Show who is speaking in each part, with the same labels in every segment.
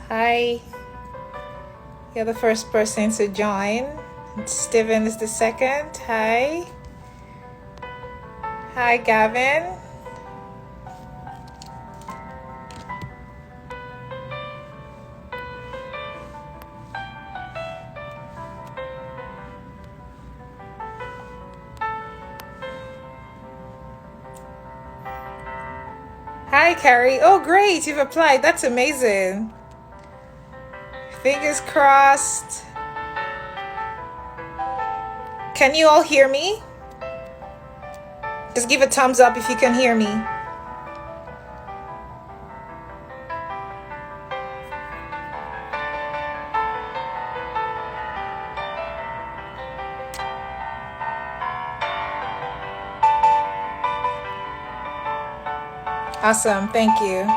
Speaker 1: Hi. You're the first person to join. Steven is the second. Hi. Hi, Gavin. Hi, Carrie. Oh, great. You've applied. That's amazing. Fingers crossed. Can you all hear me? Just give a thumbs up if you can hear me. Awesome. Thank you.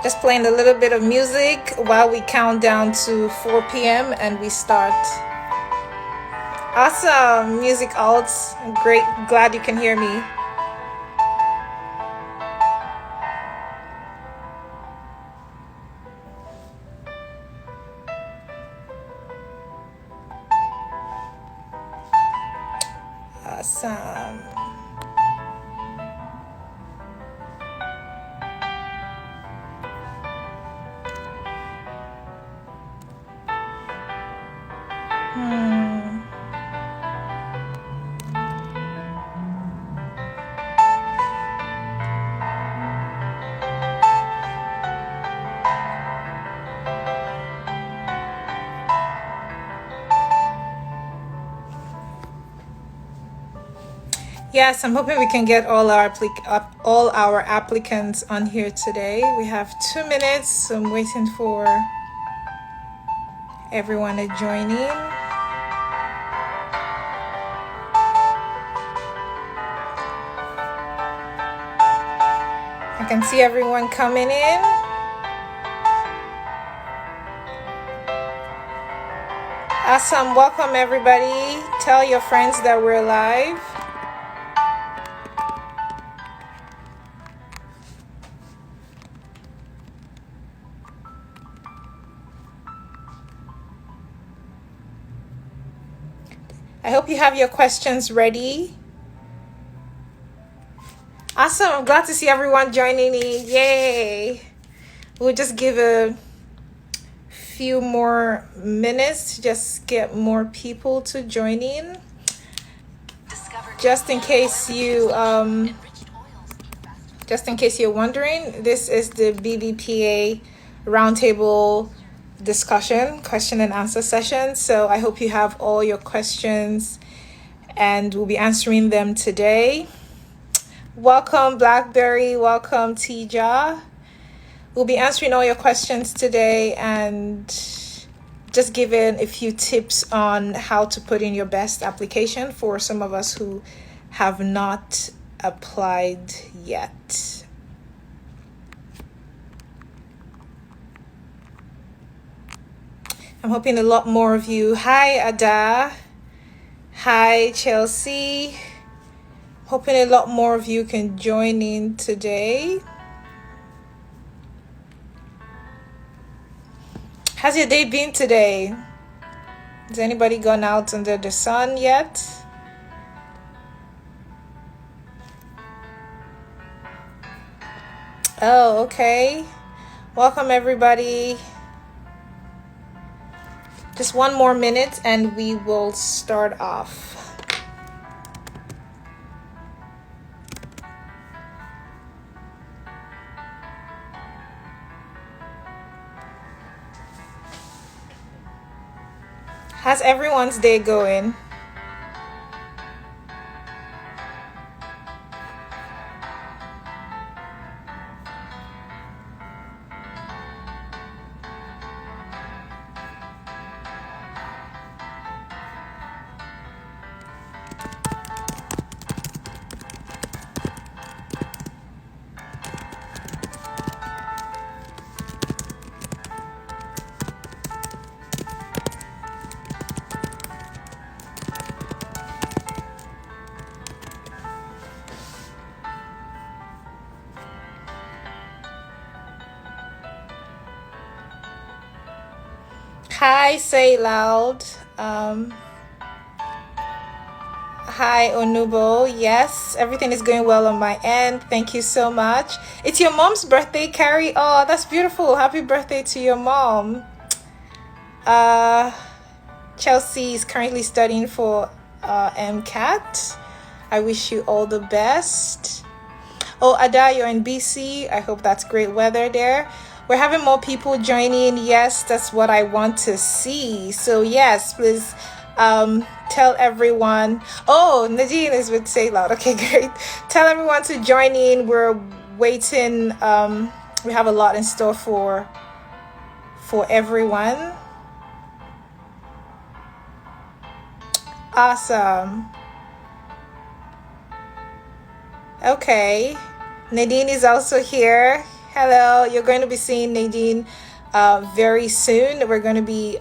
Speaker 1: Just playing a little bit of music while we count down to 4 p.m. and we start. Awesome. Music alts. Great. Glad you can hear me. Awesome. Yes, I'm hoping we can get all our applicants on here today. We have 2 minutes, so I'm waiting for everyone to join in. I can see everyone coming in. Awesome. Welcome, everybody. Tell your friends that we're live. I hope you have your questions ready. Awesome. I'm glad to see everyone joining in. Yay. We'll just give a few more minutes to just get more people to join in. Just in case you're wondering, this is the BBPA Roundtable discussion, question and answer session. So I hope you have all your questions and we'll be answering them today. Welcome, Blackberry. Welcome, Tija. We'll be answering all your questions today and just giving a few tips on how to put in your best application for some of us who have not applied yet. I'm hoping a lot more of you. Hi, Ada. Hi, Chelsea. Hoping a lot more of you can join in today. How's your day been today? Has anybody gone out under the sun yet? Oh, okay. Welcome, everybody. Just 1 more minute and we will start off. How's everyone's day going? Hi, say it loud. Hi, Onubo. Yes, everything is going well on my end. Thank you so much. It's your mom's birthday, Carrie. Oh, that's beautiful. Happy birthday to your mom. Uh, Chelsea is currently studying for MCAT. I wish you all the best. Oh, Ada, you're in BC. I hope that's great weather there. We're having more people joining. Yes, that's what I want to see. So yes, please tell everyone. Oh, Nadine is with Say Loud. Okay, great. Tell everyone to join in. We're waiting. We have a lot in store for everyone. Awesome. Okay. Nadine is also here. Hello. You're going to be seeing Nadine very soon. We're going to be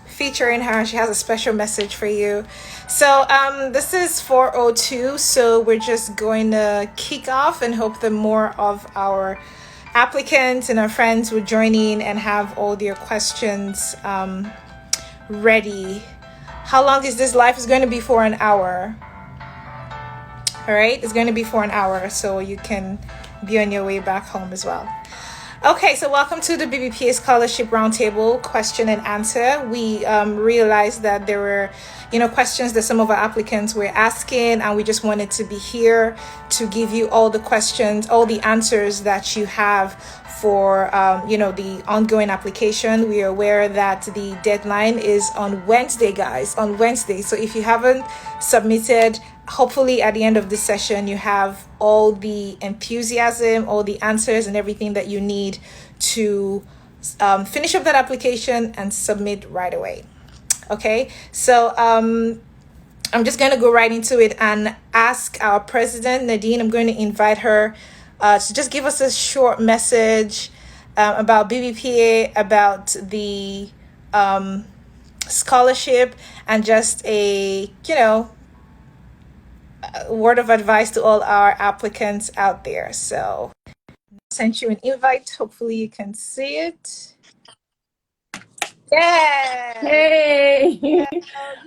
Speaker 1: featuring her. She has a special message for you. So this is 4:02. So we're just going to kick off and hope that more of our applicants and our friends will join in and have all their questions ready. How long is this live? It's going to be for an hour. All right, it's going to be for an hour, so you can be on your way back home as well. Okay, so welcome to the BBPA Scholarship Roundtable question and answer. We realized that there were, questions that some of our applicants were asking, and we just wanted to be here to give you all the questions, all the answers that you have for, the ongoing application. We are aware that the deadline is on Wednesday, guys, on Wednesday. So if you haven't submitted, hopefully at the end of this session, you have all the enthusiasm, all the answers and everything that you need to finish up that application and submit right away. Okay, so I'm just going to go right into it and ask our president, Nadine. I'm going to invite her to just give us a short message about BBPA, about the scholarship, and just a, word of advice to all our applicants out there. So I sent you an invite. Hopefully you can see it. Yeah.
Speaker 2: Hey,
Speaker 1: You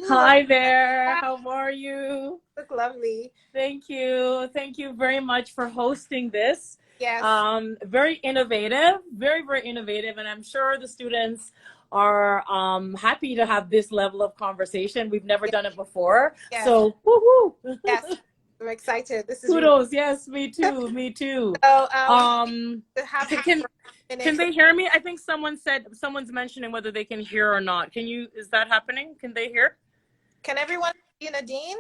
Speaker 2: hi there. How are you?
Speaker 1: look lovely.
Speaker 2: Thank you. Thank you very much for hosting this.
Speaker 1: Yes.
Speaker 2: Very innovative, very, very innovative. And I'm sure the students are happy to have this level of conversation. We've never done it before.
Speaker 1: Yes.
Speaker 2: So, woohoo.
Speaker 1: Yes. I'm excited. This is
Speaker 2: Kudos. Yes, me too. Me too.
Speaker 1: so
Speaker 2: Can they hear me? I think someone's mentioning whether they can hear or not. Is that happening? Can they hear?
Speaker 1: Can everyone see Nadine?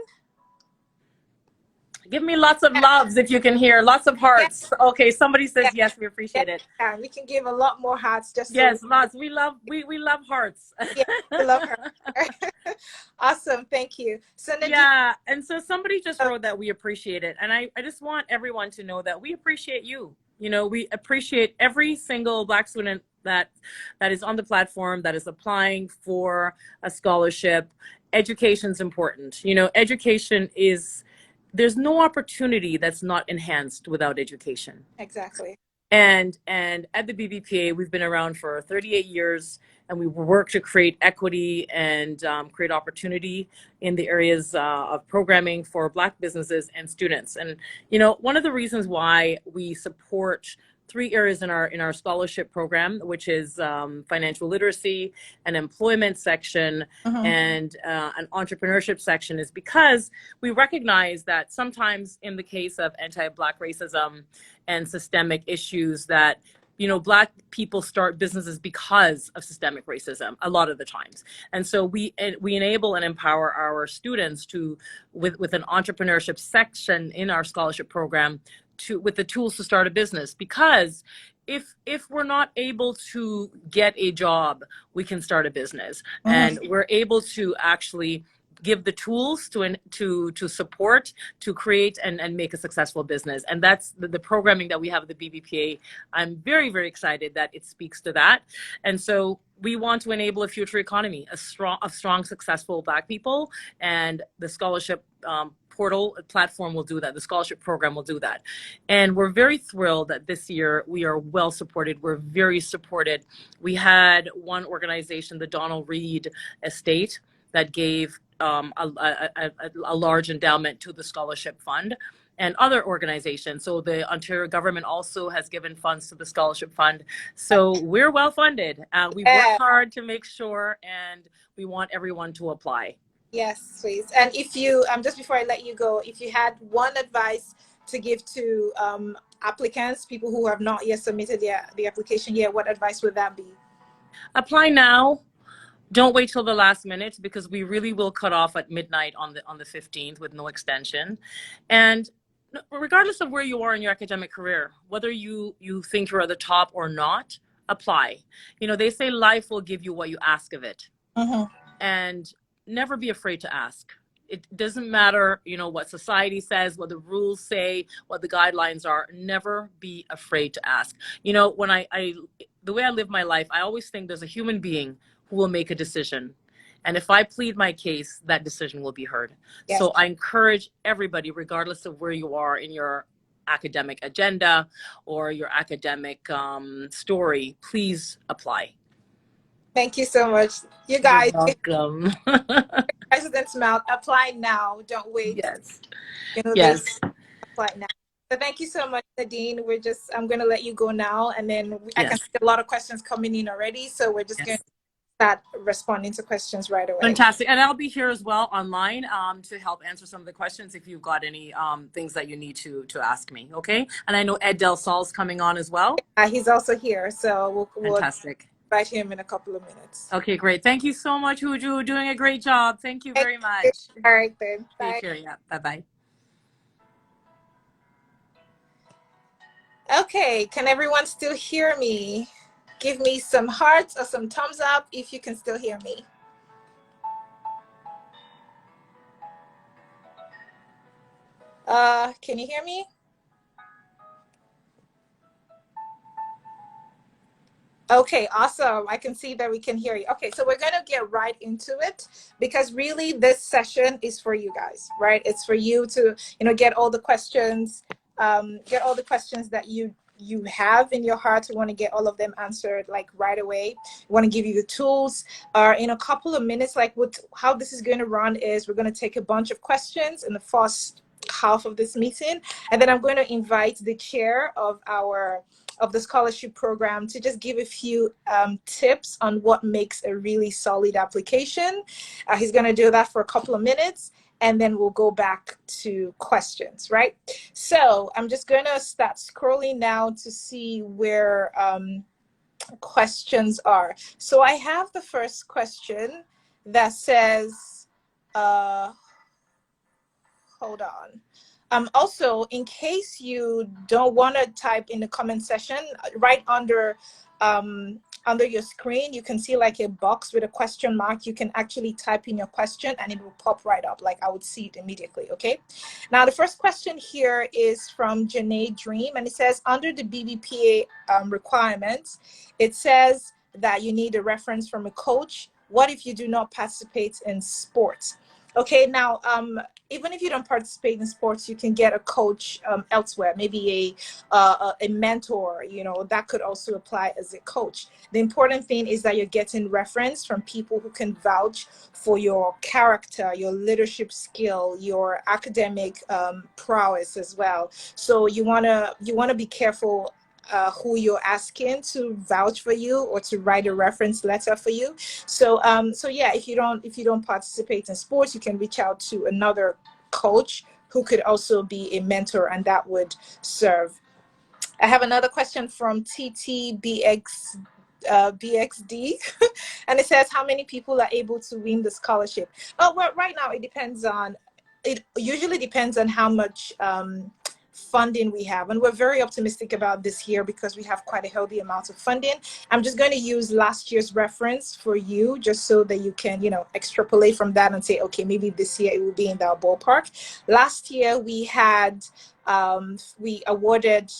Speaker 2: Give me lots of loves if you can hear. Lots of hearts. Yes. Okay, somebody says yes, we appreciate it.
Speaker 1: Yeah, we can give a lot more hearts.
Speaker 2: Yes, lots. We love hearts.
Speaker 1: Yeah, we love her. Awesome, thank you. So Nadine,
Speaker 2: yeah, and so somebody just wrote that we appreciate it. And I just want everyone to know that we appreciate you. We appreciate every single Black student that is on the platform, that is applying for a scholarship. Education's important. Education is, there's no opportunity that's not enhanced without education.
Speaker 1: Exactly.
Speaker 2: And at the BBPA, we've been around for 38 years, and we work to create equity and create opportunity in the areas of programming for Black businesses and students. And one of the reasons why we support 3 areas in our scholarship program, which is financial literacy, an employment section, and an entrepreneurship section, is because we recognize that sometimes in the case of anti-Black racism and systemic issues that Black people start businesses because of systemic racism a lot of the times. And so we enable and empower our students with an entrepreneurship section in our scholarship program with the tools to start a business, because if we're not able to get a job, we can start a business, and we're able to actually give the tools to support, to create and make a successful business. And that's the programming that we have at the BBPA. I'm very, very excited that it speaks to that. And so we want to enable a future economy, a strong, successful Black people, and the scholarship portal platform will do that. The scholarship program will do that. And we're very thrilled that this year we are well supported. We're very supported. We had one organization, the Donald Reed Estate, that gave a large endowment to the scholarship fund, and other organizations. So the Ontario government also has given funds to the scholarship fund. So we're well funded. We work hard to make sure, and we want everyone to apply.
Speaker 1: Yes, please. And if you, just before I let you go, if you had one advice to give to applicants, people who have not yet submitted the application yet, what advice would that be?
Speaker 2: Apply now. Don't wait till the last minute, because we really will cut off at midnight on the 15th with no extension. And regardless of where you are in your academic career, whether you think you're at the top or not, apply. You know, they say life will give you what you ask of it. And never be afraid to ask. It doesn't matter, you know, what society says, what the rules say, what the guidelines are. Never be afraid to ask. You know, when the way I live my life, I always think there's a human being who will make a decision. And if I plead my case, that decision will be heard. Yes. So I encourage everybody, regardless of where you are in your academic agenda or your academic story, please apply.
Speaker 1: Thank you so much. You guys.
Speaker 2: You're welcome.
Speaker 1: President's mouth, apply now. Don't wait.
Speaker 2: Yes.
Speaker 1: You know,
Speaker 2: yes.
Speaker 1: Apply now. So thank you so much, Nadine. I'm going to let you go now. And then I
Speaker 2: Yes.
Speaker 1: can see a lot of questions coming in already. So we're just going to start responding to questions right away.
Speaker 2: Fantastic. And I'll be here as well online to help answer some of the questions if you've got any things that you need to ask me. Okay. And I know Ed Del Sol's coming on as well.
Speaker 1: He's also here. So we'll
Speaker 2: Fantastic.
Speaker 1: Invite him in a couple of minutes.
Speaker 2: Okay, great. Thank you so much, Huju. Doing a great job. Thank you very much.
Speaker 1: All right, then. Bye.
Speaker 2: Take care. Yeah. Bye-bye.
Speaker 1: Okay. Can everyone still hear me? Give me some hearts or some thumbs up if you can still hear me. Can you hear me? Okay, awesome. I can see that we can hear you. Okay, so we're going to get right into it, because really this session is for you guys, right? It's for you to, you know, get all the questions that you have in your heart. We want to get all of them answered like right away. We want to give you the tools. In a couple of minutes, like how this is going to run is we're going to take a bunch of questions in the first half of this meeting, and then I'm going to invite the chair of the scholarship program to just give a few tips on what makes a really solid application. He's going to do that for a couple of minutes, and then we'll go back to questions, right? So I'm just going to start scrolling now to see where questions are. So I have the first question that says, hold on. Also, in case you don't want to type in the comment section, right under your screen, you can see like a box with a question mark. You can actually type in your question and it will pop right up. Like I would see it immediately, okay? Now, the first question here is from Janae Dream, and it says, under the BBPA requirements, it says that you need a reference from a coach. What if you do not participate in sports? Okay, now, even if you don't participate in sports, you can get a coach elsewhere, maybe a mentor, you know, that could also apply as a coach. The important thing is that you're getting reference from people who can vouch for your character, your leadership skill, your academic prowess as well. So you wanna be careful who you're asking to vouch for you or to write a reference letter for you. So yeah, if you don't participate in sports, you can reach out to another coach who could also be a mentor, and that would serve. I have another question from TTBX BXD and it says, how many people are able to win the scholarship? Oh, well, right now it usually depends on how much funding we have. And we're very optimistic about this year because we have quite a healthy amount of funding. I'm just going to use last year's reference for you, just so that you can, extrapolate from that and say, okay, maybe this year it will be in that ballpark. Last year we awarded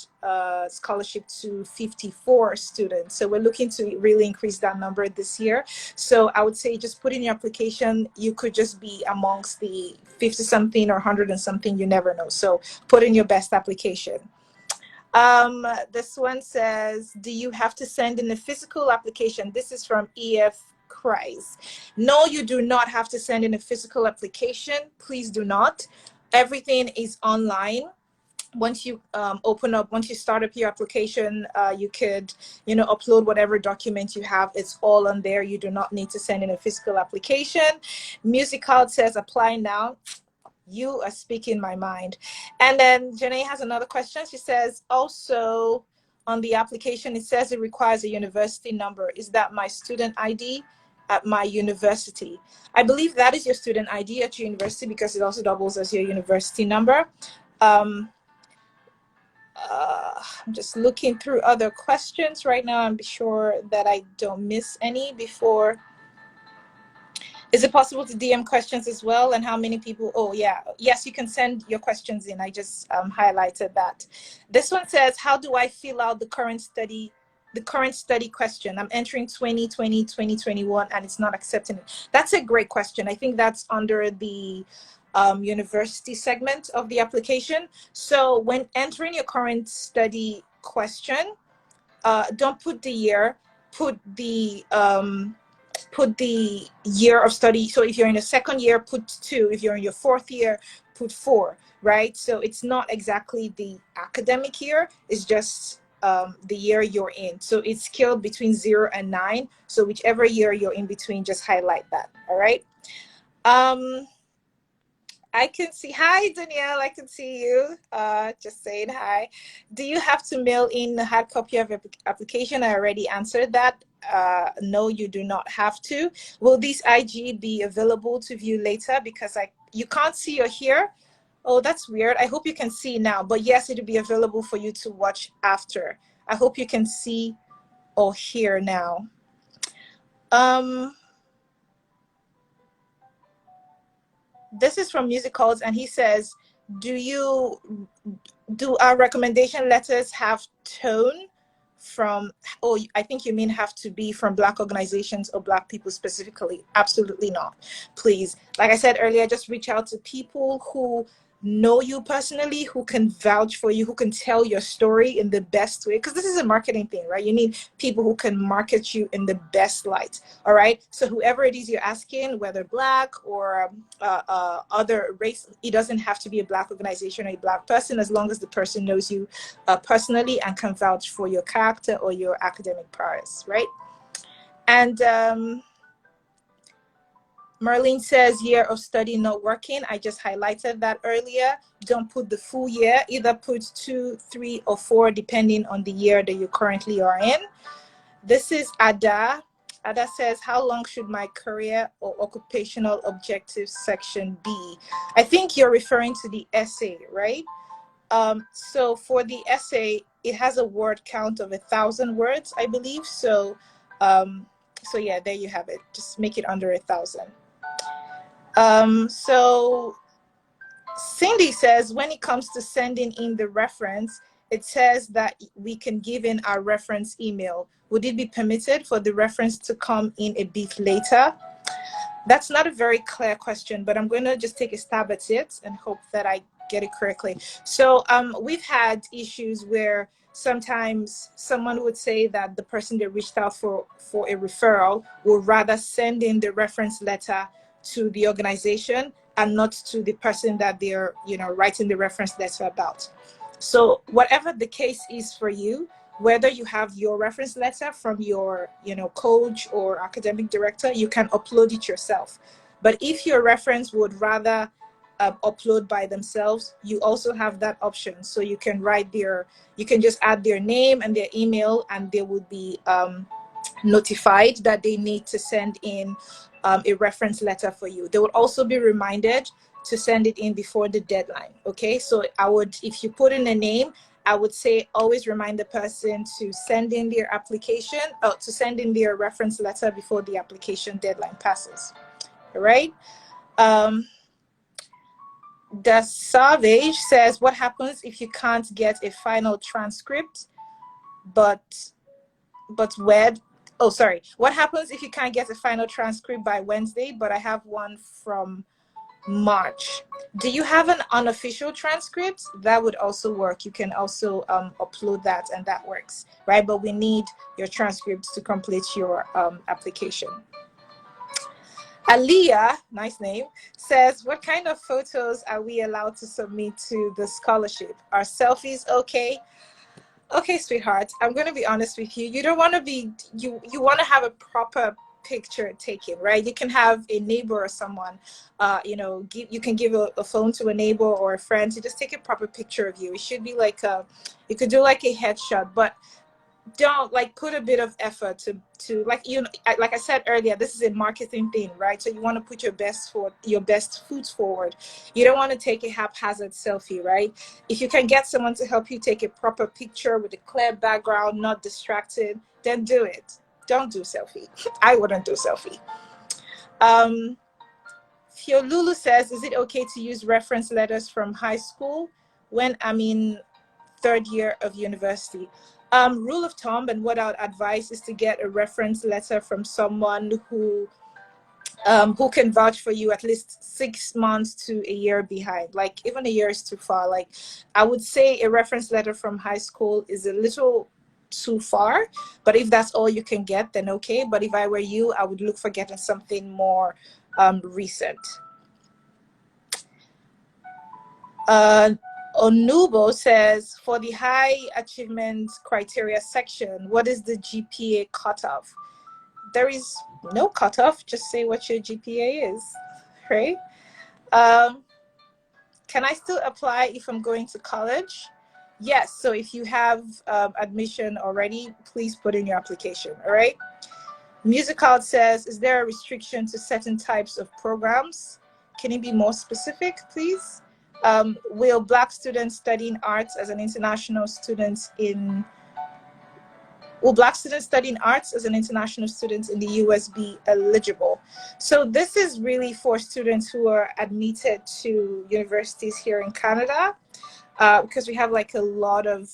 Speaker 1: scholarship to 54 students. So we're looking to really increase that number this year. So I would say just put in your application. You could just be amongst the 50 something or 100 and something, you never know. So put in your best application. This one says, do you have to send in a physical application? This is from EF Kreis. No, you do not have to send in a physical application. Please do not. Everything is online. Once you once you start up your application, you could, upload whatever document you have. It's all on there. You do not need to send in a physical application. Musical says apply now. You are speaking my mind. And then Janae has another question. She says, also on the application, it says it requires a university number. Is that my student ID at my university? I believe that is your student ID at your university because it also doubles as your university number. I'm just looking through other questions right now and be sure that I don't miss any before. Is it possible to DM questions as well? And how many people? Oh, yeah. Yes, you can send your questions in. I just highlighted that. This one says, how do I fill out the current study question? I'm entering 2020, 2021, and it's not accepting it. That's a great question. I think that's under the university segment of the application. So when entering your current study question, don't put the year, put the year of study. So if you're in a second year, put 2. If you're in your 4th year, put 4, right? So it's not exactly the academic year, it's just the year you're in. So it's scaled between 0 and 9. So whichever year you're in between, just highlight that, all right? I can see, hi Danielle, I can see you, just saying hi. Do you have to mail in the hard copy of your application? I already answered that. No, you do not have to. Will this IG be available to view later? Because you can't see or hear. Oh, that's weird. I hope you can see now, but yes, it'll be available for you to watch after. I hope you can see or hear now. This is from Musicals, and he says, do our recommendation letters have tone from, oh, I think you mean have to be from Black organizations or Black people specifically? Absolutely not. Please, like I said earlier, just reach out to people who know you personally, who can vouch for you, who can tell your story in the best way, because this is a marketing thing, right? You need people who can market you in the best light. All right, so whoever it is you're asking, whether Black or other race, it doesn't have to be a Black organization or a Black person, as long as the person knows you personally and can vouch for your character or your academic prowess, right? And Marlene says year of study not working. I just highlighted that earlier. Don't put the full year. Either put 2, 3, or 4, depending on the year that you currently are in. This is Ada. Ada says, how long should my career or occupational objectives section be? I think you're referring to the essay, right? So for the essay, it has a word count of 1,000 words, I believe. So yeah, there you have it. Just make it under 1,000. So Cindy says, when it comes to sending in the reference, it says that we can give in our reference email. Would it be permitted for the reference to come in a bit later? That's not a very clear question, but I'm going to just take a stab at it and hope that I get it correctly. So we've had issues where sometimes someone would say that the person they reached out for a referral would rather send in the reference letter to the organization and not to the person that they're writing the reference letter about. So whatever the case is for you, whether you have your reference letter from your coach or academic director, you can upload it yourself. But if your reference would rather upload by themselves, you also have that option. So you can you can just add their name and their email, and they would be notified that they need to send in a reference letter for you. They would also be reminded to send it in before the deadline. Okay, so I would, if you put in a name, I would say always remind the person to send in their application, to send in their reference letter before the application deadline passes. All right. The Savage says, what happens if you can't get a final transcript, but wed? Oh, sorry. What happens if you can't get a final transcript by Wednesday, but I have one from March? Do you have an unofficial transcript? That would also work. You can also upload that, and that works, right? But we need your transcripts to complete your application. Aliyah, nice name, says, what kind of photos are we allowed to submit to the scholarship? Are selfies okay? Okay, sweetheart, I'm going to be honest with you. You don't want to be, you want to have a proper picture taken, right? You can have a neighbor or someone, you can give a phone to a neighbor or a friend to just take a proper picture of you. It should be like you could do like a headshot, but don't put a bit of effort to like I said earlier, this is a marketing thing, right? So you want to put your best foot forward. You don't want to take a haphazard selfie, right? If you can get someone to help you take a proper picture with a clear background, not distracted, then do it. Don't do selfie. I wouldn't do selfie. Fiolulu says, is it okay to use reference letters from high school when I'm in third year of university? Rule of thumb, and what I would advise, is to get a reference letter from someone who can vouch for you at least 6 months to a year behind. Like, even a year is too far. Like, I would say a reference letter from high school is a little too far, but if that's all you can get, then okay. But if I were you, I would look for getting something more recent. Onubo says, for the high achievement criteria section, what is the GPA cutoff? There is no cutoff. Just say what your GPA is, right? Can I still apply if I'm going to college? Yes. So if you have admission already, please put in your application. All right. Musical says, is there a restriction to certain types of programs? Can you be more specific, please? Will Black students studying arts as an international student in Black students studying arts as an international student in the US be eligible? So this is really for students who are admitted to universities here in Canada, because we have like a lot of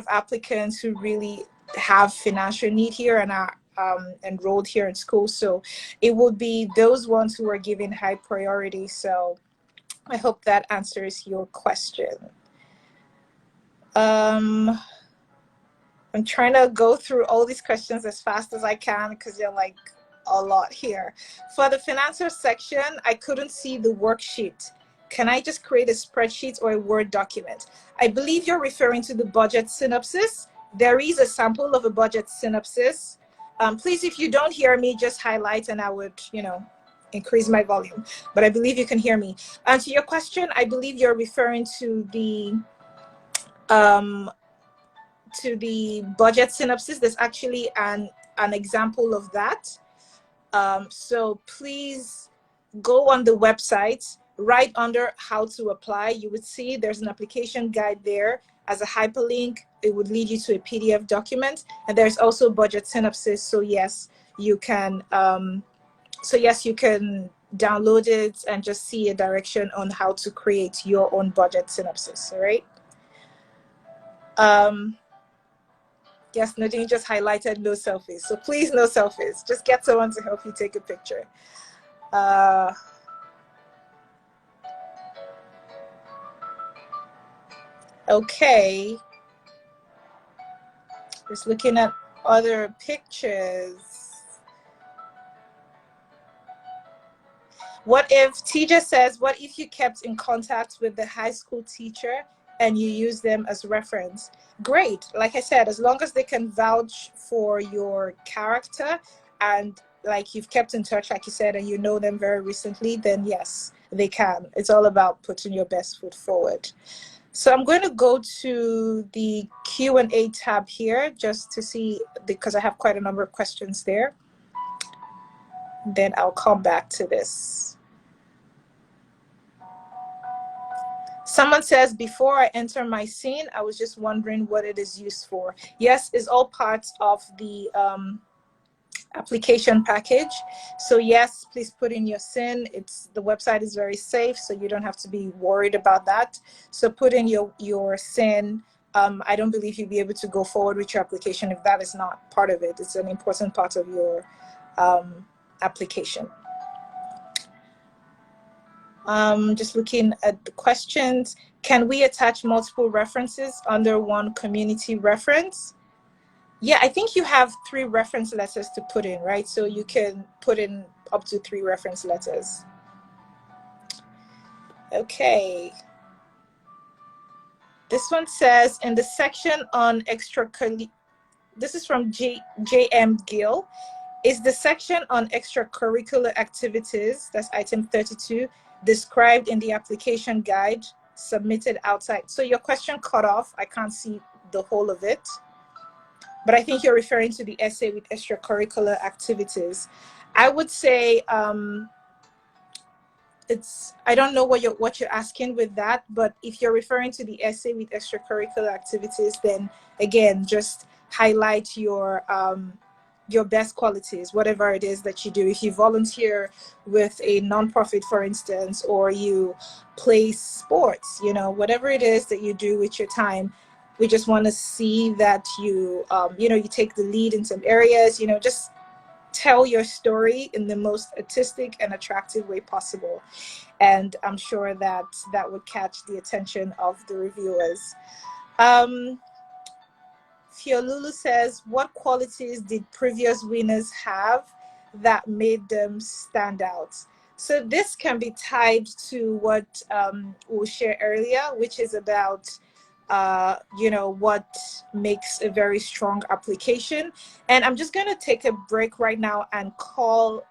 Speaker 1: applicants who really have financial need here and are enrolled here in school. So it would be those ones who are given high priority. So I hope that answers your question. I'm trying to go through all these questions as fast as I can because they're like a lot here. For the financer section, I couldn't see the worksheet. Can I just create a spreadsheet or a Word document? I believe you're referring to the budget synopsis. There is a sample of a budget synopsis. Please, if you don't hear me, just highlight and I would, increase my volume. But I believe you can hear me. And to your question, I believe you're referring to the budget synopsis. There's actually an example of that. So please go on the website, right under how to apply. You would see there's an application guide there. As a hyperlink, it would lead you to a PDF document. And there's also budget synopsis. So yes, you can download it and just see a direction on how to create your own budget synopsis. All right. Yes, Nadine just highlighted no selfies. So please, no selfies. Just get someone to help you take a picture. Okay. Just looking at other pictures. What if, TJ says, what if you kept in contact with the high school teacher and you use them as reference? Great. Like I said, as long as they can vouch for your character and like you've kept in touch, like you said, and you know them very recently, then yes, they can. It's all about putting your best foot forward. So I'm going to go to the Q&A tab here just to see, because I have quite a number of questions there. Then I'll come back to this. Someone says, before I enter my scene, I was just wondering what it is used for. Yes, it's all parts of the application package. So yes, please put in your SIN. The website is very safe, so you don't have to be worried about that. So put in your SIN. I don't believe you'll be able to go forward with your application if that is not part of it. It's an important part of your application. Just looking at the questions. Can we attach multiple references under one community reference? Yeah, I think you have 3 reference letters to put in, right? So you can put in up to 3 reference letters. Okay. This one says, in the section on extracurricular, this is from J.M. Gill. Is the section on extracurricular activities, that's item 32, described in the application guide submitted outside? So your question cut off. I can't see the whole of it. But I think you're referring to the essay with extracurricular activities. I would say I don't know what you're asking with that, but if you're referring to the essay with extracurricular activities, then again, just highlight your best qualities, whatever it is that you do. If you volunteer with a nonprofit, for instance, or you play sports, whatever it is that you do with your time, we just want to see that you, you take the lead in some areas, just tell your story in the most artistic and attractive way possible. And I'm sure that would catch the attention of the reviewers. Fiolulu says, what qualities did previous winners have that made them stand out? So this can be tied to what we'll share earlier, which is about what makes a very strong application. And I'm just going to take a break right now and call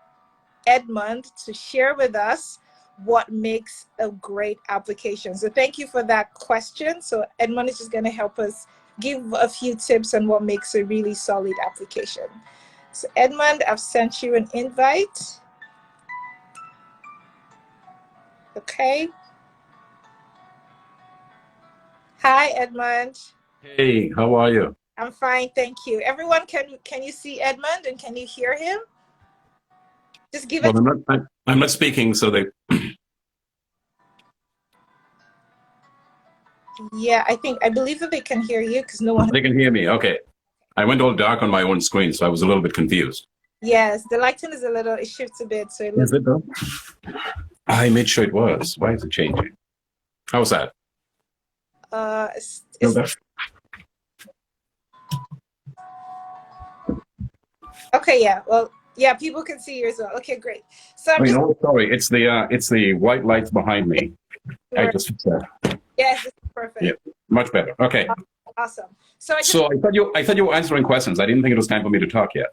Speaker 1: Edmund to share with us what makes a great application. So thank you for that question. So Edmund is just going to help us give a few tips on what makes a really solid application. So Edmund, I've sent you an invite. Okay. Hi, Edmund.
Speaker 3: Hey, how are you?
Speaker 1: I'm fine, thank you. Everyone, can you see Edmund and can you hear him? Just give it.
Speaker 3: Well, I'm not speaking, so they.
Speaker 1: Yeah, I believe that they can hear you because no one.
Speaker 3: They can hear me. Okay, I went all dark on my own screen, so I was a little bit confused.
Speaker 1: Yes, the lighting is it shifts a bit, so it looks.
Speaker 3: Is it though? I made sure it was. Why is it changing? How's that?
Speaker 1: Okay, yeah. Well, yeah, people can see you as well. Okay, great. So I'm
Speaker 3: sorry, it's the white lights behind me. Sure. I just fixed that.
Speaker 1: Yes, this is perfect.
Speaker 3: Yeah, much better. Okay.
Speaker 1: Awesome.
Speaker 3: So I thought you were answering questions. I didn't think it was time for me to talk yet.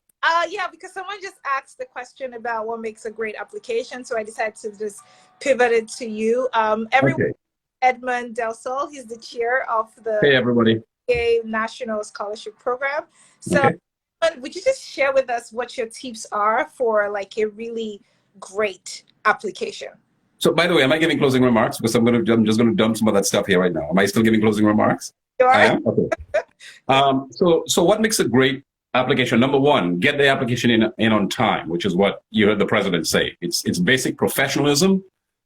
Speaker 1: Yeah, because someone just asked the question about what makes a great application, so I decided to just pivot it to you.
Speaker 3: Okay.
Speaker 1: Edmund Del Sol, he's the chair of the
Speaker 3: Hey everybody.
Speaker 1: BBPA National Scholarship Program. So
Speaker 3: okay.
Speaker 1: Would you just share with us what your tips are for like a really great application?
Speaker 3: So by the way, am I giving closing remarks? Because I'm just going to dump some of that stuff here right now. Am I still giving closing remarks?
Speaker 1: You are?
Speaker 3: I am? Okay. So what makes a great application? Number one, get the application in on time, which is what you heard the president say. It's basic professionalism.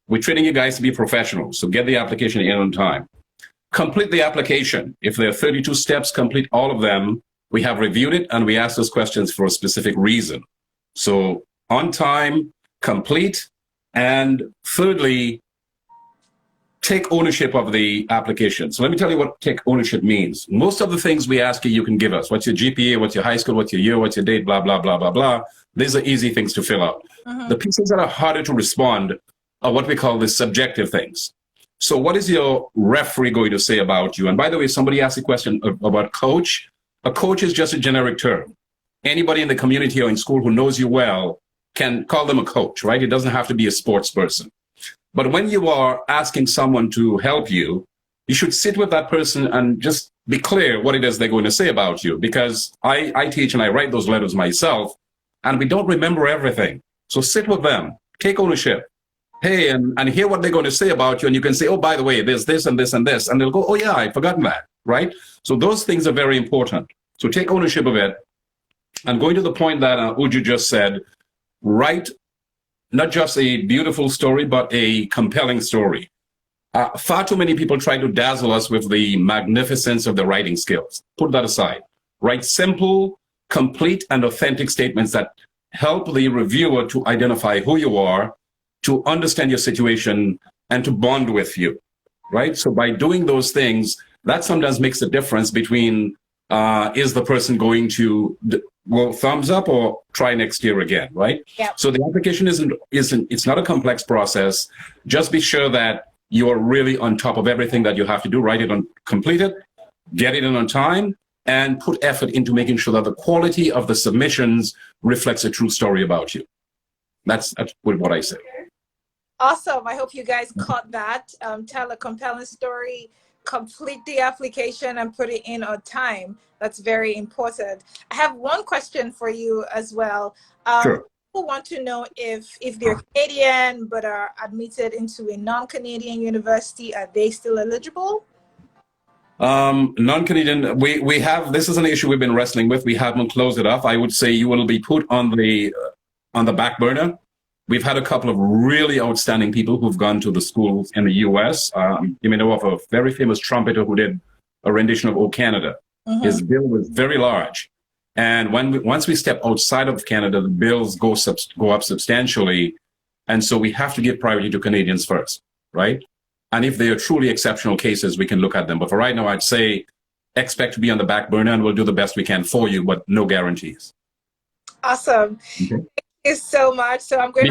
Speaker 3: We're training you guys to be professionals. So get the application in on time. Complete the application. If there are 32 steps, complete all of them. We have reviewed it and we ask those questions for a specific reason. So on time, complete, and thirdly, take ownership of the application. So let me tell you what take ownership means. Most of the things we ask you, you can give us. What's your GPA? What's your high school? What's your year? What's your date? Blah, blah, blah, blah, blah. These are easy things to fill out. The pieces that are harder to respond are what we call the subjective things. So what is your referee going to say about you? And by the way, somebody asked a question about coach. A coach is just a generic term. Anybody in the community or in school who knows you well can call them a coach, right? It doesn't have to be a sports person. But when you are asking someone to help you, you should sit with that person and just be clear what it is they're going to say about you. Because I teach and I write those letters myself, and we don't remember everything. So sit with them, take ownership. hey, and hear what they're going to say about you. And you can say, oh, by the way, there's this and this and this. And they'll go, oh, yeah, I'd forgotten that, right? So those things are very important. So take ownership of it. And going to the point that Uju just said, write not just a beautiful story, but a compelling story. Far too many people try to dazzle us with the magnificence of the writing skills. Put that aside. Write simple, complete, and authentic statements that help the reviewer to identify who you are, to understand your situation, and to bond with you, right? So by doing those things, that sometimes makes a difference between is the person going to go thumbs up or try next year again, right?
Speaker 1: Yep.
Speaker 3: So the application it's not a complex process. Just be sure that you are really on top of everything that you have to do. Write it on, complete it, get it in on time, and put effort into making sure that the quality of the submissions reflects a true story about you. That's what I say.
Speaker 1: Awesome. I hope you guys caught that. Tell a compelling story, complete the application, and put it in on time. That's very important. I have one question for you as well.
Speaker 3: Sure.
Speaker 1: People want to know if they're Canadian but are admitted into a non-Canadian university, are they still eligible?
Speaker 3: Non-Canadian, we have, this is an issue we've been wrestling with. We haven't closed it off. I would say you will be put on the back burner. We've had a couple of really outstanding people who've gone to the schools in the US. You may know of a very famous trumpeter who did a rendition of O Canada. Mm-hmm. His bill was very large. And once we step outside of Canada, the bills go up substantially. And so we have to give priority to Canadians first, right? And if they are truly exceptional cases, we can look at them. But for right now, I'd say expect to be on the back burner, and we'll do the best we can for you, but no guarantees.
Speaker 1: Awesome. Okay. Thank you so much. So I'm going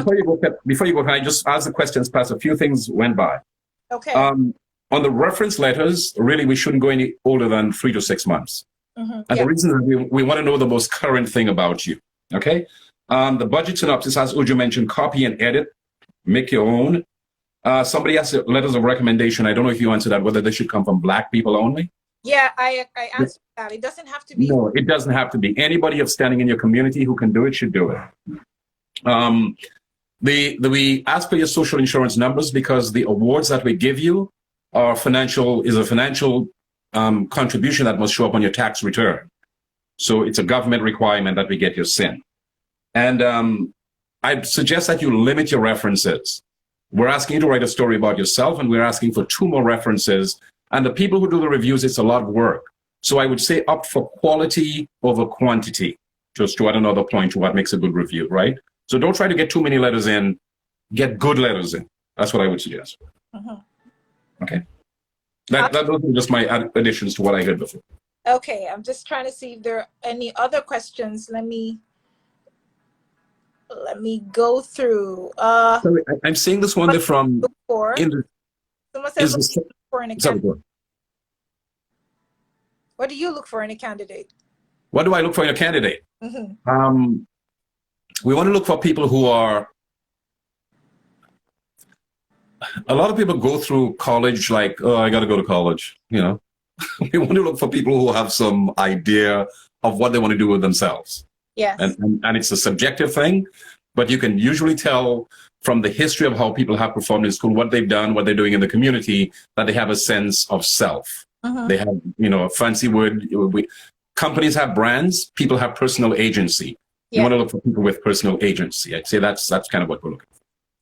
Speaker 3: before you go, can I just ask the questions past? A few things went by.
Speaker 1: Okay.
Speaker 3: On the reference letters, really, we shouldn't go any older than 3 to 6 months. Mm-hmm. And the reason is we want to know the most current thing about you. Okay. The budget synopsis, as Uju mentioned, copy and edit, make your own. Somebody asked letters of recommendation. I don't know if you answered that, whether they should come from Black people only.
Speaker 1: Yeah, I answered that. It doesn't have to be.
Speaker 3: No, it doesn't have to be. Anybody of standing in your community who can do it should do it. We ask for your social insurance numbers because the awards that we give you are a financial contribution that must show up on your tax return. So it's a government requirement that we get your SIN. And I suggest that you limit your references. We're asking you to write a story about yourself, and we're asking for 2 more references. And the people who do the reviews, it's a lot of work. So I would say opt for quality over quantity, just to add another point to what makes a good review, right? So don't try to get too many letters in. Get good letters in. That's what I would suggest. Mm-hmm. Okay. Those are just my additions to what I heard before.
Speaker 1: Okay. I'm just trying to see if there are any other questions. Let me go through.
Speaker 3: Sorry, I'm seeing this one from.
Speaker 1: Someone says, what do you look for in a candidate? What do you look for in a candidate?
Speaker 3: What do I look for in a candidate? Mm-hmm. We want to look for people who are. A lot of people go through college like, oh, I got to go to college. You know, we want to look for people who have some idea of what they want to do with themselves.
Speaker 1: Yes.
Speaker 3: And it's a subjective thing, but you can usually tell from the history of how people have performed in school, what they've done, what they're doing in the community, that they have a sense of self. Uh-huh. They have, a fancy word. Companies have brands. People have personal agency. Yeah. You want to look for people with personal agency. I'd say that's kind of what we're looking for.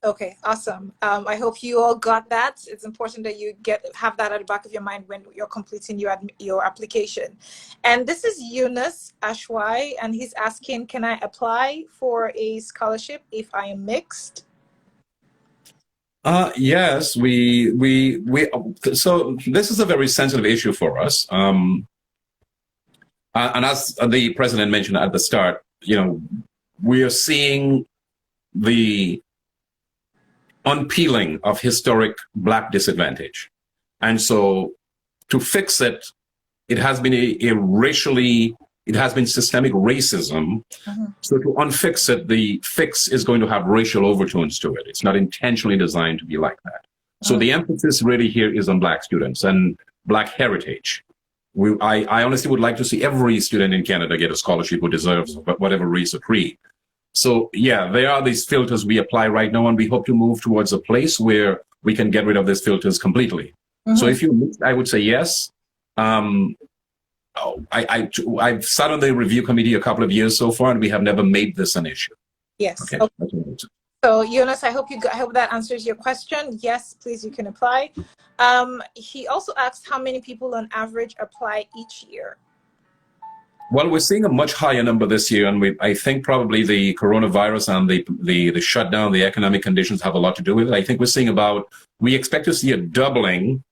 Speaker 1: Okay, awesome. I hope you all got that. It's important that you have that at the back of your mind when you're completing your application. And this is Yunus Ashwai, and he's asking, can I apply for a scholarship if I am mixed?
Speaker 3: Yes, so this is a very sensitive issue for us. And as the president mentioned at the start, we are seeing the unpeeling of historic Black disadvantage. And so to fix it, it has been it has been systemic racism. Uh-huh. So to unfix it, the fix is going to have racial overtones to it. It's not intentionally designed to be like that. Uh-huh. So the emphasis really here is on Black students and Black heritage. I honestly would like to see every student in Canada get a scholarship who deserves, whatever race or creed. So yeah, there are these filters we apply right now, and we hope to move towards a place where we can get rid of these filters completely. So if you, I would say yes. I've sat on the review committee a couple of years so far, and we have never made this an issue.
Speaker 1: Yes.
Speaker 3: Okay.
Speaker 1: Okay. So Jonas, I hope that answers your question. Yes, please, you can apply. He also asked how many people on average apply each year.
Speaker 3: Well, we're seeing a much higher number this year, and I think probably the coronavirus and the shutdown, the economic conditions have a lot to do with it. I think we expect to see a doubling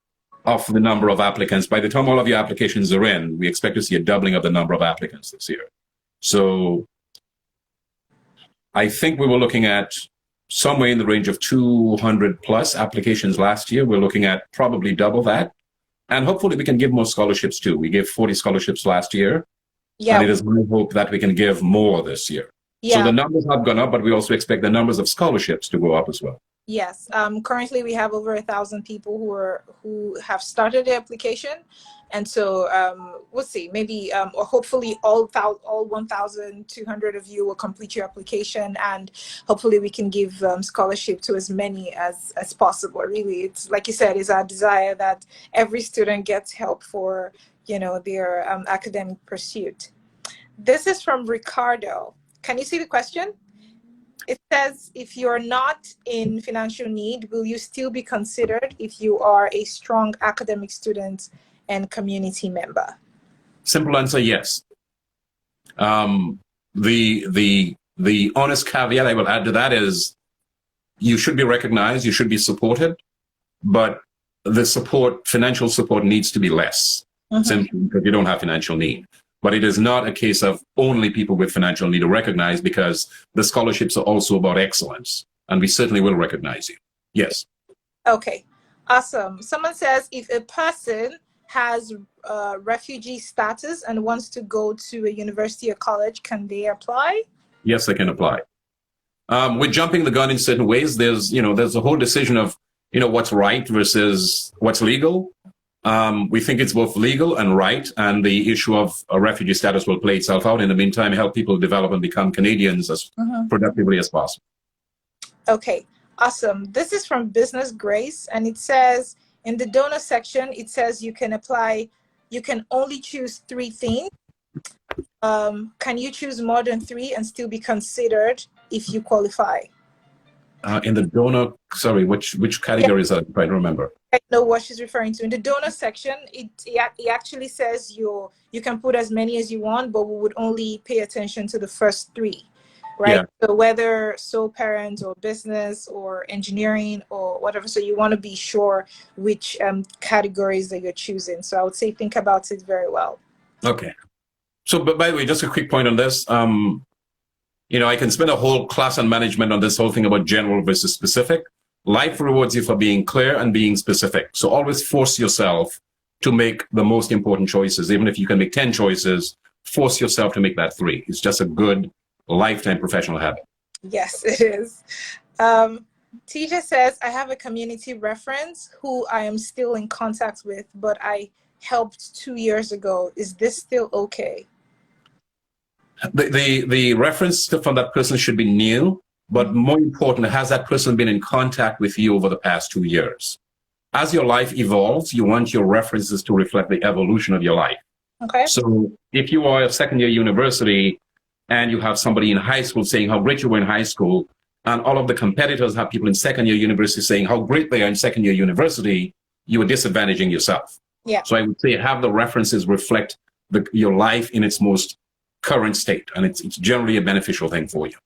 Speaker 3: of the number of applicants. By the time all of your applications are in, we expect to see a doubling of the number of applicants this year. So I think we were looking at somewhere in the range of 200 plus applications last year. We're looking at probably double that. And hopefully we can give more scholarships too. We gave 40 scholarships last year. Yeah. And it is my hope that we can give more this year. Yeah. So the numbers have gone up, but we also expect the numbers of scholarships to go up as well.
Speaker 1: Yes. Currently we have over 1,000 people who have started the application. And so we'll see, maybe or hopefully all 1,200 of you will complete your application, and hopefully we can give scholarship to as many as possible. Really, it's like you said, it's our desire that every student gets help for their academic pursuit. This is from Ricardo. Can you see the question? It says, if you're not in financial need, will you still be considered if you are a strong academic student and community member?
Speaker 3: Simple answer, yes. The honest caveat I will add to that is you should be recognized, you should be supported, but the financial support needs to be less, simply because you don't have financial need. But it is not a case of only people with financial need are recognized, because the scholarships are also about excellence, and we certainly will recognize you. Yes.
Speaker 1: Okay, awesome. Someone says, if a person has refugee status and wants to go to a university or college, can they apply?
Speaker 3: Yes, they can apply. We're jumping the gun in certain ways. There's a whole decision of, what's right versus what's legal. We think it's both legal and right, and the issue of a refugee status will play itself out. In the meantime, help people develop and become Canadians as productively as possible.
Speaker 1: Okay, awesome. This is from Business Grace, and it says, in the donor section, it says you can apply, you can only choose 3 things. Can you choose more than 3 and still be considered if you qualify?
Speaker 3: In the donor, sorry, which category is that? If I don't remember.
Speaker 1: I know what she's referring to. In the donor section, it actually says you can put as many as you want, but we would only pay attention to the first 3, right? Yeah. So whether sole parent or business or engineering or whatever. So you want to be sure which categories that you're choosing. So I would say think about it very well.
Speaker 3: Okay. So, but by the way, just a quick point on this. I can spend a whole class on management on this whole thing about general versus specific. Life rewards you for being clear and being specific. So always force yourself to make the most important choices. Even if you can make 10 choices, force yourself to make that 3. It's just a good lifetime professional habit.
Speaker 1: Yes, it is. TJ says, I have a community reference who I am still in contact with, but I helped 2 years ago. Is this still okay?
Speaker 3: The reference from that person should be new, but more important, has that person been in contact with you over the past 2 years? As your life evolves, you want your references to reflect the evolution of your life. Okay. So if you are a second-year university and you have somebody in high school saying how great you were in high school, and all of the competitors have people in second-year university saying how great they are in second-year university, you are disadvantaging yourself. Yeah. So I would say have the references reflect your life in its most current state, and it's generally a beneficial thing for you.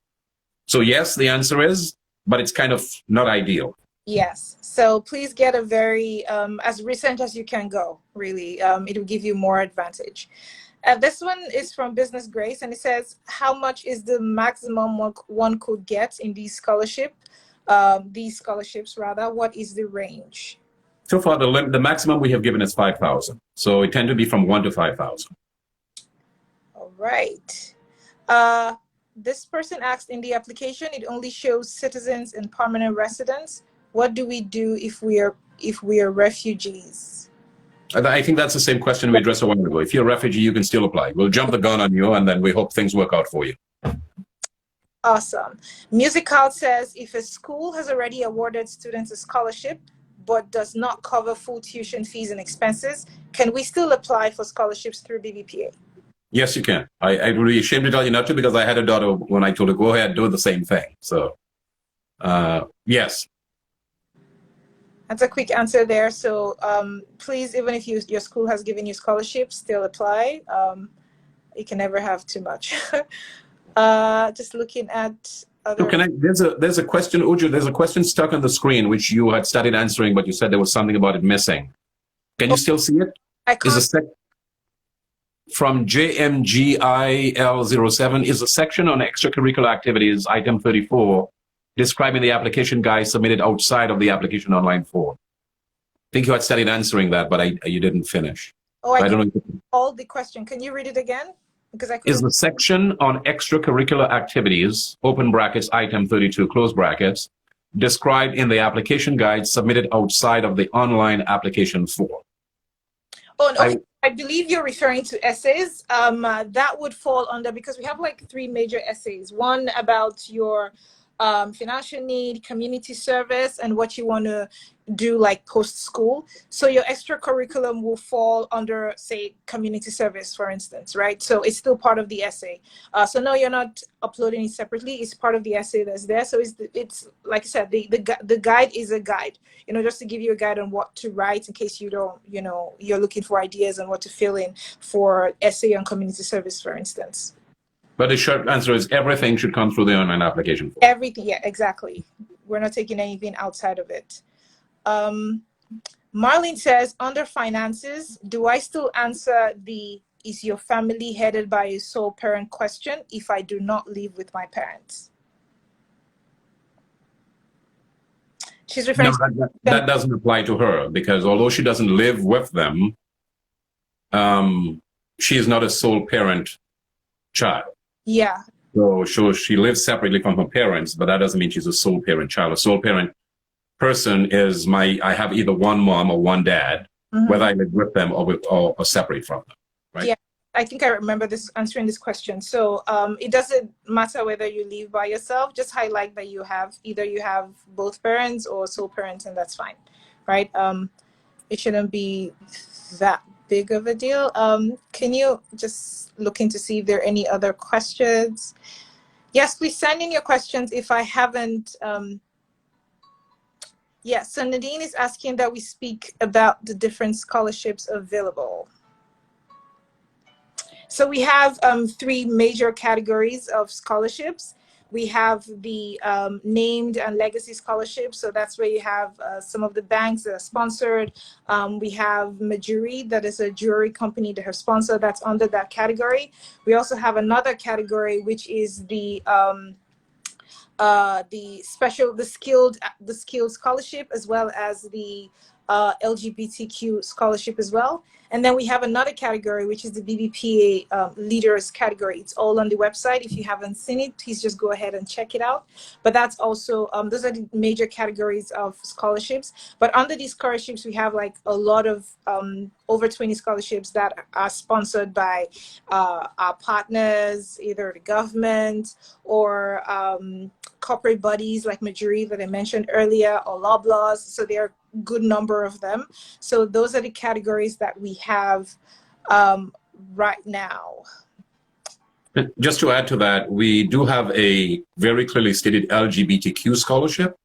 Speaker 3: So yes, the answer is, but it's kind of not ideal.
Speaker 1: Yes. So please get a very, as recent as you can go, really. It will give you more advantage. This one is from Business Grace, and it says, how much is the maximum one could get in these scholarships? What is the range?
Speaker 3: So far, the maximum we have given is 5,000. So it tend to be from 1 to 5,000.
Speaker 1: All right. This person asked, in the application, it only shows citizens and permanent residents. What do we do if we are refugees?
Speaker 3: I think that's the same question we addressed a while ago. If you're a refugee, you can still apply. We'll jump the gun on you, and then we hope things work out for you.
Speaker 1: Awesome. Musical says, if a school has already awarded students a scholarship but does not cover full tuition fees and expenses, can we still apply for scholarships through BBPA?
Speaker 3: Yes, you can. I would be ashamed to tell you not to, because I had a daughter when I told her, go ahead, do the same thing. So, yes.
Speaker 1: That's a quick answer there. So please, even if your school has given you scholarships, still apply. You can never have too much. Just looking at other.
Speaker 3: So there's a question, Uju, there's a question stuck on the screen which you had started answering, but you said there was something about it missing. Can you still see it?
Speaker 1: I can't.
Speaker 3: From JMGIL07 is a section on extracurricular activities, item 34, describing the application guide submitted outside of the application online form. I think you had started answering that, but you didn't finish.
Speaker 1: Oh,
Speaker 3: I don't know.
Speaker 1: All the question. Can you read it again? Because I couldn't.
Speaker 3: Is the section on extracurricular activities, open brackets, item 32, close brackets, described in the application guide submitted outside of the online application form?
Speaker 1: Oh, no. I believe you're referring to essays. That would fall under, because we have like 3 major essays. One about your financial need, community service, and what you want to do like post school. So your extracurriculum will fall under, say, community service, for instance, right? So it's still part of the essay. So no, you're not uploading it separately. It's part of the essay that's there. So it's like I said, the guide is a guide, just to give you a guide on what to write in case you don't, you're looking for ideas on what to fill in for essay on community service, for instance.
Speaker 3: But the short answer is everything should come through the online application form.
Speaker 1: Everything, yeah, exactly. We're not taking anything outside of it. Marlene says, under finances, do I still answer the "is your family headed by a sole parent" question if I do not live with my parents? She's referring
Speaker 3: to that doesn't apply to her, because although she doesn't live with them, she is not a sole parent child.
Speaker 1: Yeah.
Speaker 3: So she lives separately from her parents, but that doesn't mean she's a sole parent child. A sole parent person is I have either one mom or one dad, whether I live with them or separate from them, right?
Speaker 1: Yeah, I think I remember answering this question. So it doesn't matter whether you live by yourself, just highlight that you have both parents or sole parents, and that's fine, right? It shouldn't be that big of a deal. Can you just look in to see if there are any other questions? Yes, please send in your questions if I haven't. Yes, so Nadine is asking that we speak about the different scholarships available. So we have 3 major categories of scholarships. We have the named and legacy scholarships. So that's where you have some of the banks that are sponsored. We have Majuri, that is a jewelry company that have sponsored, that's under that category. We also have another category, which is the skilled scholarship, as well as the LGBTQ scholarship as well. And then we have another category, which is the BBPA leaders category. It's all on the website. If you haven't seen it, please just go ahead and check it out. But that's also, those are the major categories of scholarships. But under these scholarships, we have like a lot of over 20 scholarships that are sponsored by our partners, either the government or corporate bodies like Majuri that I mentioned earlier, or Loblaws. So there are a good number of them. So those are the categories that we have right now.
Speaker 3: Just to add to that, we do have a very clearly stated LGBTQ scholarship,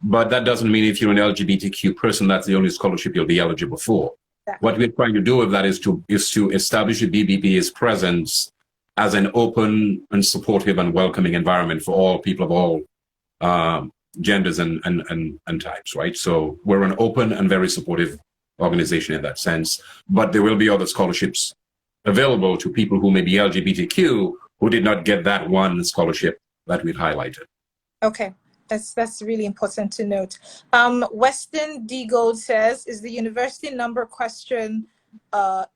Speaker 3: but that doesn't mean if you're an LGBTQ person, that's the only scholarship you'll be eligible for. Exactly. What we're trying to do with that is to establish the BBPA's presence as an open and supportive and welcoming environment for all people of all genders and types, right? So we're an open and very supportive organization in that sense, but there will be other scholarships available to people who may be LGBTQ who did not get that one scholarship that we've highlighted.
Speaker 1: Okay, that's really important to note. Weston D. Gold says, is the university number question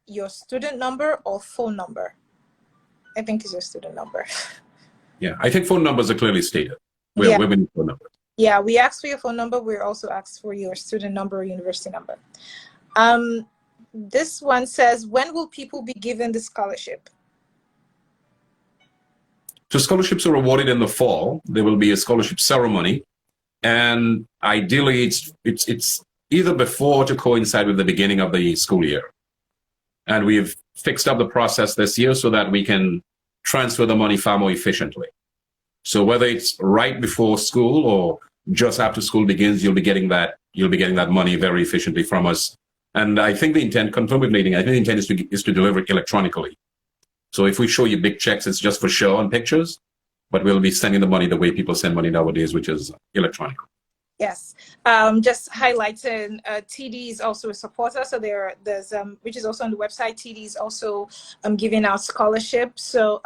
Speaker 1: your student number or phone number? I think it's your student number.
Speaker 3: Yeah, I think phone numbers are clearly stated. We're phone numbers.
Speaker 1: Yeah, we asked for your phone number. We're also asked for your student number or university number. This one says, when will people be given the scholarship?
Speaker 3: So scholarships are awarded in the fall. There will be a scholarship ceremony, and ideally it's either before to coincide with the beginning of the school year. And we've fixed up the process this year so that we can transfer the money far more efficiently. So whether it's right before school or just after school begins, you'll be getting that money very efficiently from us. And I think the intent, confirm with Nadine, I think the intent is to deliver it electronically. So if we show you big checks, it's just for show and pictures, but we'll be sending the money the way people send money nowadays, which is electronic.
Speaker 1: Yes, just highlighting TD is also a supporter. So there's which is also on the website. TD is also giving out scholarships. So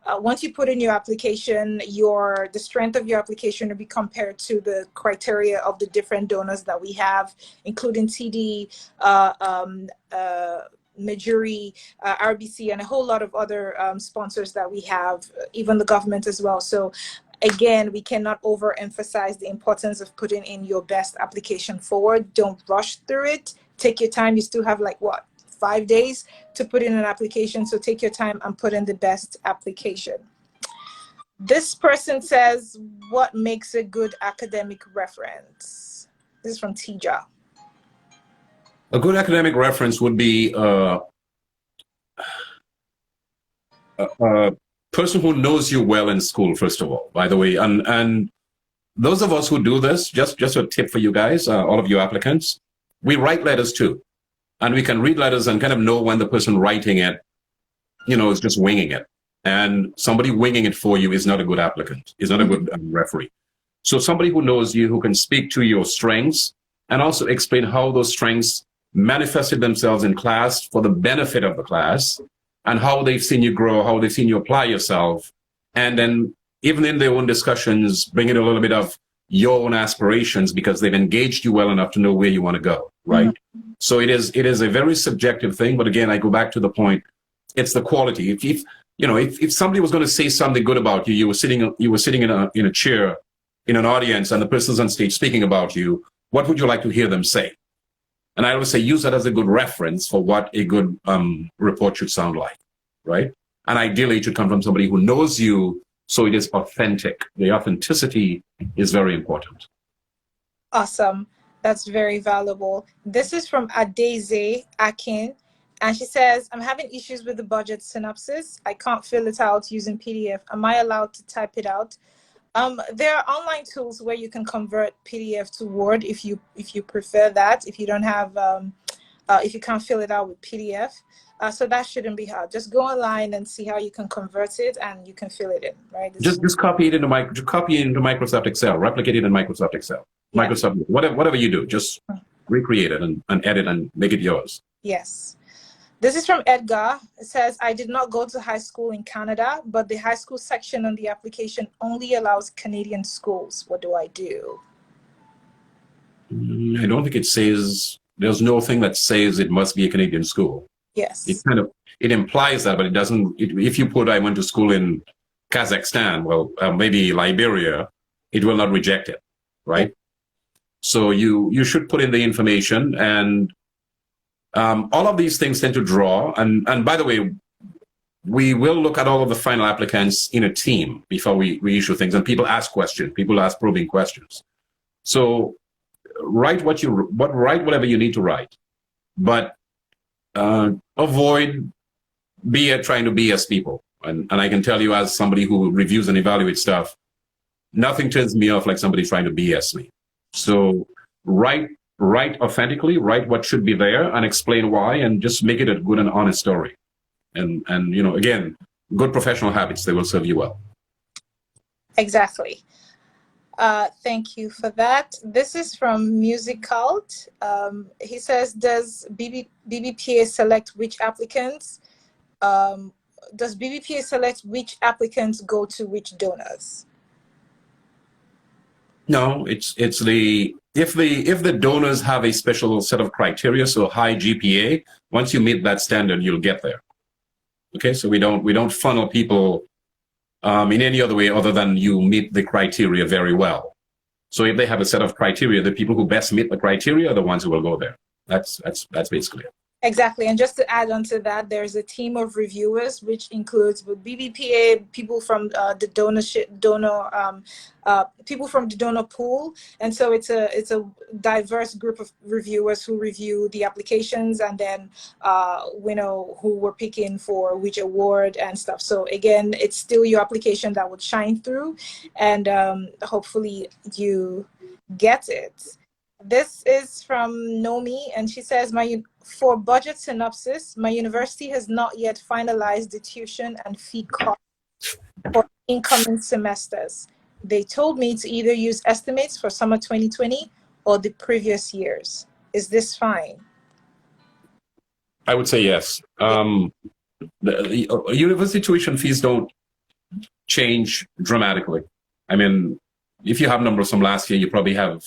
Speaker 1: once you put in your application, the strength of your application will be compared to the criteria of the different donors that we have, including TD, Majuri, RBC, and a whole lot of other sponsors that we have, even the government as well. So again, we cannot overemphasize the importance of putting in your best application forward. Don't rush through it. Take your time. You still have 5 days to put in an application. So take your time and put in the best application. This person says, what makes a good academic reference? This is from Tija.
Speaker 3: A good academic reference would be a person who knows you well in school, first of all, by the way. And those of us who do this, just a tip for you guys, all of you applicants, we write letters too. And we can read letters and kind of know when the person writing it, is just winging it. And somebody winging it for you is not a good applicant, is not a good referee. So somebody who knows you, who can speak to your strengths and also explain how those strengths manifested themselves in class for the benefit of the class, and how they've seen you grow, how they've seen you apply yourself. And then even in their own discussions, bring in a little bit of your own aspirations because they've engaged you well enough to know where you want to go, right? Mm-hmm. So it is a very subjective thing. But again, I go back to the point, it's the quality. If somebody was going to say something good about you, you were sitting in a chair in an audience and the person's on stage speaking about you, what would you like to hear them say? And I always say, use that as a good reference for what a good report should sound like, right? And ideally, it should come from somebody who knows you, so it is authentic. The authenticity is very important.
Speaker 1: Awesome. That's very valuable. This is from Adeze Akin, and she says, I'm having issues with the budget synopsis. I can't fill it out using PDF. Am I allowed to type it out? There are online tools where you can convert PDF to Word if you prefer that. If you don't have, if you can't fill it out with PDF, so that shouldn't be hard. Just go online and see how you can convert it, and you can fill it in. Right?
Speaker 3: Just copy it into Microsoft Excel. Replicate it in Microsoft Excel. Yeah. Microsoft, whatever you do, just recreate it and edit and make it yours.
Speaker 1: Yes. This is from Edgar. It says, I did not go to high school in Canada, but the high school section on the application only allows Canadian schools. What do I do?
Speaker 3: I don't think it says, there's no thing that says it must be a Canadian school.
Speaker 1: Yes.
Speaker 3: It implies that, but it doesn't. If you put, I went to school in Kazakhstan, maybe Liberia, it will not reject it, right? Yeah. So you should put in the information, and all of these things tend to draw. And by the way, we will look at all of the final applicants in a team before we issue things. And people ask questions. People ask probing questions. So write whatever you need to write, but avoid trying to BS people. And I can tell you, as somebody who reviews and evaluates stuff, nothing turns me off like somebody trying to BS me. So write authentically, write what should be there, and explain why, and just make it a good and honest story. And again, good professional habits, they will serve you well.
Speaker 1: Exactly. Thank you for that. This is from Music Cult. He says, does BBPA select which applicants? Does BBPA select which applicants go to which donors?
Speaker 3: No, it's if the donors have a special set of criteria, so high GPA, once you meet that standard, you'll get there. Okay, so we don't funnel people in any other way other than you meet the criteria very well. So if they have a set of criteria, the people who best meet the criteria are the ones who will go there. That's basically it.
Speaker 1: Exactly. And just to add on to that, there's a team of reviewers, which includes with BBPA, people from the people from the donor pool. And so it's a diverse group of reviewers who review the applications, and then who we're picking for which award and stuff. So again, it's still your application that would shine through, and hopefully you get it. This is from Nomi, and she says, for budget synopsis, my university has not yet finalized the tuition and fee cost for incoming semesters. They told me to either use estimates for summer 2020 or the previous years. Is this fine?
Speaker 3: I would say yes. The university tuition fees don't change dramatically. I mean, if you have numbers from last year, you probably have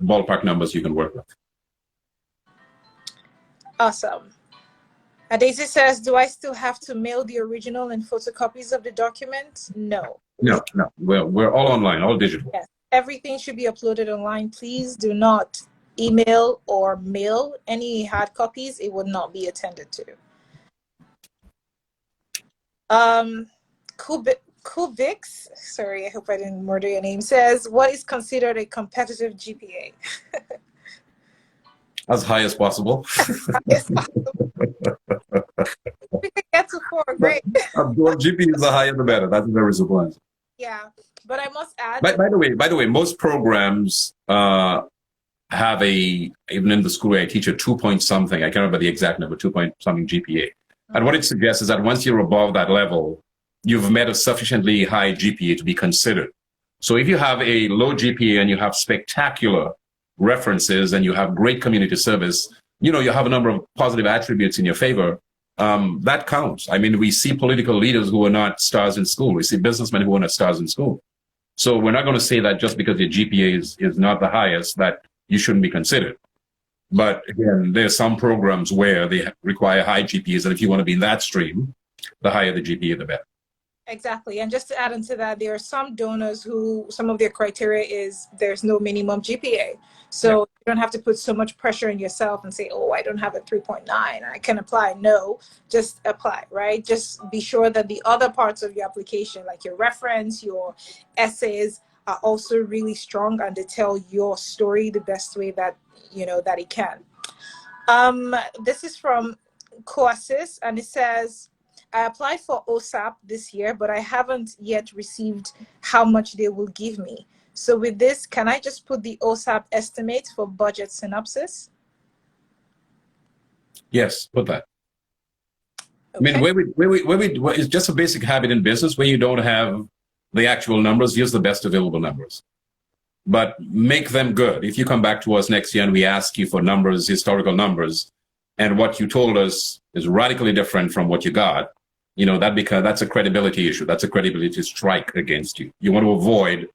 Speaker 3: ballpark numbers you can work with.
Speaker 1: Awesome. Daisy says, do I still have to mail the original and photocopies of the document? No.
Speaker 3: No. We're all online, all digital.
Speaker 1: Yes. Everything should be uploaded online. Please do not email or mail any hard copies. It would not be attended to. Kubix, sorry, I hope I didn't murder your name, says, what is considered a competitive GPA?
Speaker 3: As high as possible.
Speaker 1: If we could get to 4, great.
Speaker 3: GPA is the higher the better. That's very simple.
Speaker 1: Yeah, but I must add.
Speaker 3: By the way, most programs have even in the school where I teach, a 2 point something. I can't remember the exact number, 2 point something GPA. And what it suggests is that once you're above that level, you've met a sufficiently high GPA to be considered. So if you have a low GPA and you have spectacular references and you have great community service, you have a number of positive attributes in your favor, that counts. I mean, we see political leaders who are not stars in school. We see businessmen who are not stars in school. So we're not going to say that just because your GPA is not the highest, that you shouldn't be considered. But again, there are some programs where they require high GPAs, and if you want to be in that stream, the higher the GPA, the better.
Speaker 1: Exactly. And just to add into that, there are some donors who some of their criteria is there's no minimum GPA. So you don't have to put so much pressure on yourself and say, oh, I don't have a 3.9, I can apply. No, just apply, right? Just be sure that the other parts of your application, like your reference, your essays, are also really strong and they tell your story the best way that that it can. This is from Coasis, and it says, I applied for OSAP this year, but I haven't yet received how much they will give me. So with this, can I just put the OSAP estimate for budget synopsis?
Speaker 3: Yes, put that.
Speaker 1: Okay.
Speaker 3: I mean, it's just a basic habit in business where you don't have the actual numbers, use the best available numbers. But make them good. If you come back to us next year and we ask you for numbers, historical numbers, and what you told us is radically different from what you got, that's a credibility issue. That's a credibility strike against you. You want to avoid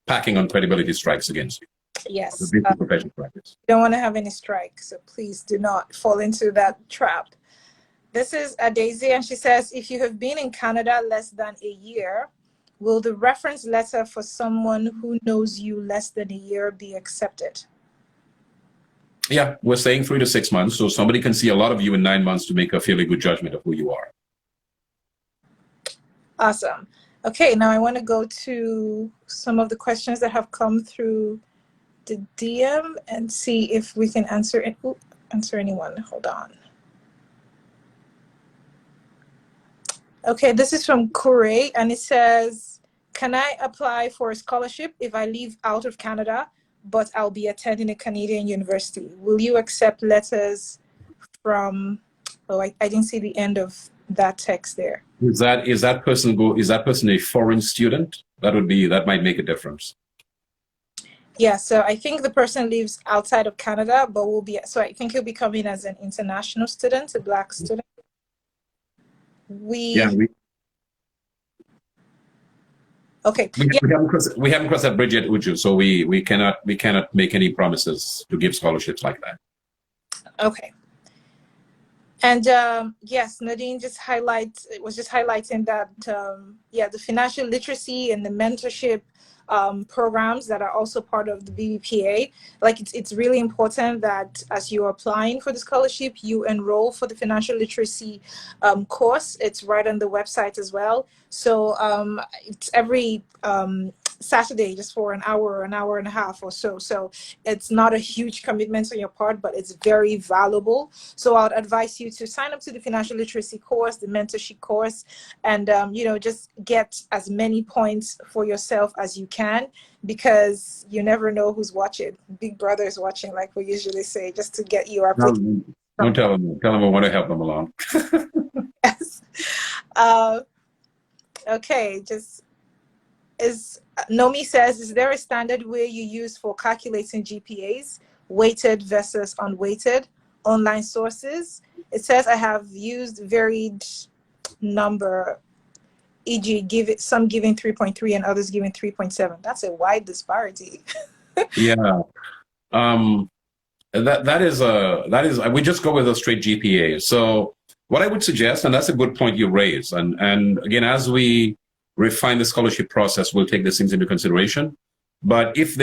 Speaker 3: packing on credibility strikes against you.
Speaker 1: Yes.
Speaker 3: It's a professional practice.
Speaker 1: You don't want to have any strike, so please do not fall into that trap. This is Daisy, and she says, if you have been in Canada less than a year, will the reference letter for someone who knows you less than a year be accepted?
Speaker 3: Yeah, we're saying 3 to 6 months, so somebody can see a lot of you in 9 months to make a fairly good judgment of who you are.
Speaker 1: Awesome. Okay, now I want to go to some of the questions that have come through the DM and see if we can answer anyone. Hold on. Okay, this is from Kure, and it says, can I apply for a scholarship if I live out of Canada, but I'll be attending a Canadian university? Will you accept letters from, I didn't see the end of that text there.
Speaker 3: Is that person a foreign student? That might make a difference.
Speaker 1: Yeah, so I think the person lives outside of Canada, but I think he'll be coming as an international student, a Black student. Okay.
Speaker 3: We haven't crossed that bridge yet, Uju, so we cannot make any promises to give scholarships like that.
Speaker 1: Okay. And yes, Nadine was just highlighting that the financial literacy and the mentorship programs that are also part of the BBPA. Like it's really important that as you're applying for the scholarship, you enroll for the financial literacy course. It's right on the website as well. So it's every Saturday, just for an hour and a half or so. So it's not a huge commitment on your part, but it's very valuable. So I would advise you to sign up to the financial literacy course, the mentorship course, and just get as many points for yourself as you can, because you never know who's watching. Big Brother is watching, like we usually say, just to get your application.
Speaker 3: Don't tell them. Tell them I want to help them along.
Speaker 1: Yes. Okay. Nomi says, is there a standard way you use for calculating GPAs, weighted versus unweighted, online sources? It says I have used varied number, e.g. some giving 3.3 and others giving 3.7. That's a wide disparity.
Speaker 3: Yeah. That is we just go with a straight GPA. So what I would suggest, and that's a good point you raise, and again, as we refine the scholarship process, we'll take these things into consideration. But if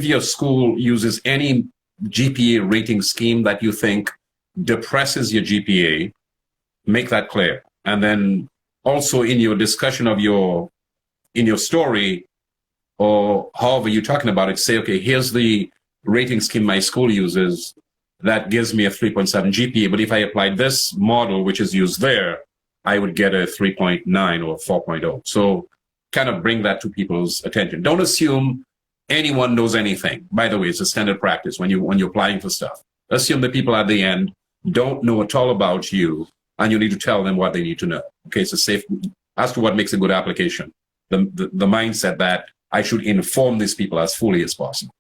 Speaker 3: your school uses any GPA rating scheme that you think depresses your GPA, make that clear. And then also in your discussion of in your story, or however you're talking about it, say, okay, here's the rating scheme my school uses that gives me a 3.7 GPA. But if I applied this model, which is used there, I would get a 3.9 or 4.0. So kind of bring that to people's attention. Don't assume anyone knows anything. By the way, it's a standard practice when you're applying for stuff. Assume the people at the end don't know at all about you, and you need to tell them what they need to know. Okay, so safe as to what makes a good application. The mindset that I should inform these people as fully as possible.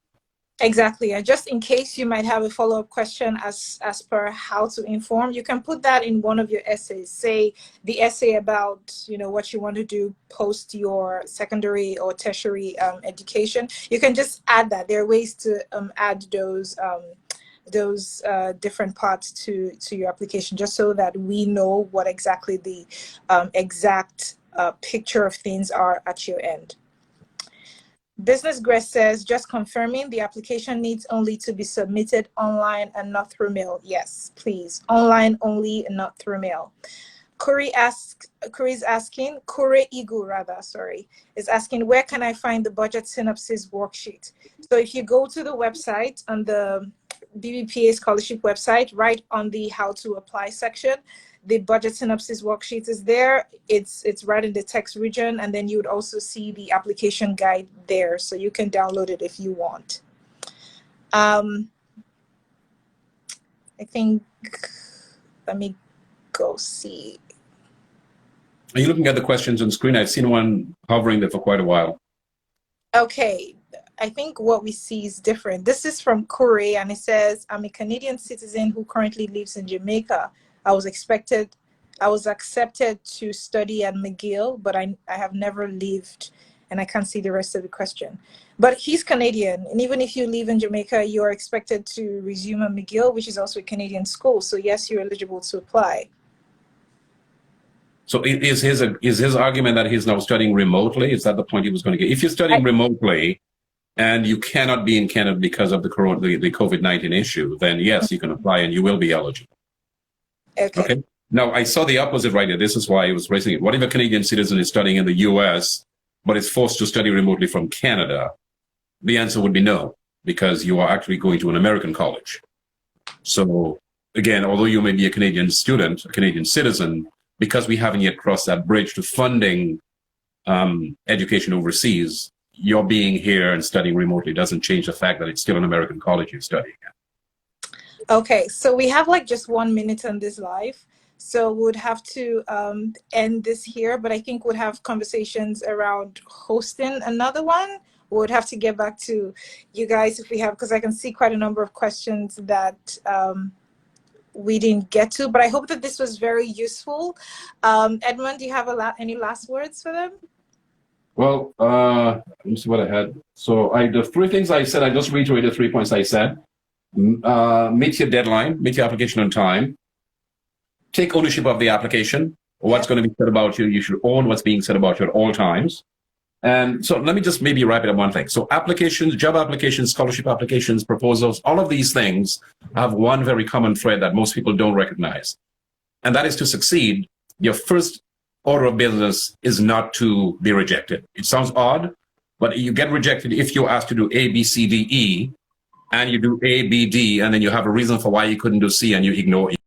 Speaker 1: Exactly. And just in case you might have a follow-up question as per how to inform, you can put that in one of your essays. Say the essay about what you want to do post your secondary or tertiary education. You can just add that. There are ways to add those different parts to your application, just so that we know what exactly the exact picture of things are at your end. Business Grace says, just confirming the application needs only to be submitted online and not through mail. Yes, please. Online only and not through mail. Kuri is asking, is asking, where can I find the budget synopsis worksheet? So if you go to the website, on the BBPA scholarship website, right on the how to apply section, the budget synopsis worksheet is there. It's right in the text region, and then you would also see the application guide there, so you can download it if you want. I think, let me go see.
Speaker 3: Are you looking at the questions on screen? I've seen one hovering there for quite a while.
Speaker 1: Okay, I think what we see is different. This is from Kure, and it says, I'm a Canadian citizen who currently lives in Jamaica. I was accepted to study at McGill, but I have never lived, and I can't see the rest of the question. But he's Canadian, and even if you live in Jamaica, you are expected to resume at McGill, which is also a Canadian school. So yes, you're eligible to apply.
Speaker 3: So is his argument that he's now studying remotely? Is that the point he was going to get? If you're studying remotely and you cannot be in Canada because of the COVID-19 issue, then yes, you can apply and you will be eligible. Okay. Now, I saw the opposite right here. This is why I was raising it. What if a Canadian citizen is studying in the US, but is forced to study remotely from Canada? The answer would be no, because you are actually going to an American college. So again, although you may be a Canadian student, a Canadian citizen, because we haven't yet crossed that bridge to funding education overseas, your being here and studying remotely doesn't change the fact that it's still an American college you're studying at.
Speaker 1: Okay, so we have like just 1 minute on this live. So we'd have to end this here, but I think we'd have conversations around hosting another one. We'd have to get back to you guys if we have, because I can see quite a number of questions that we didn't get to, but I hope that this was very useful. Edmund, do you have any last words for them?
Speaker 3: Well, let me see what I had. So the three things I said, I just reiterated 3 points I said. Meet your deadline, meet your application on time. take ownership of the application. What's going to be said about you, you should own what's being said about you at all times. And so let me just maybe wrap it up one thing. So applications, job applications, scholarship applications, proposals, all of these things have one very common thread that most people don't recognize. And that is, to succeed, your first order of business is not to be rejected. It sounds odd, but you get rejected if you're asked to do A, B, C, D, E, and you do A, B, D, and then you have a reason for why you couldn't do C and you ignore E.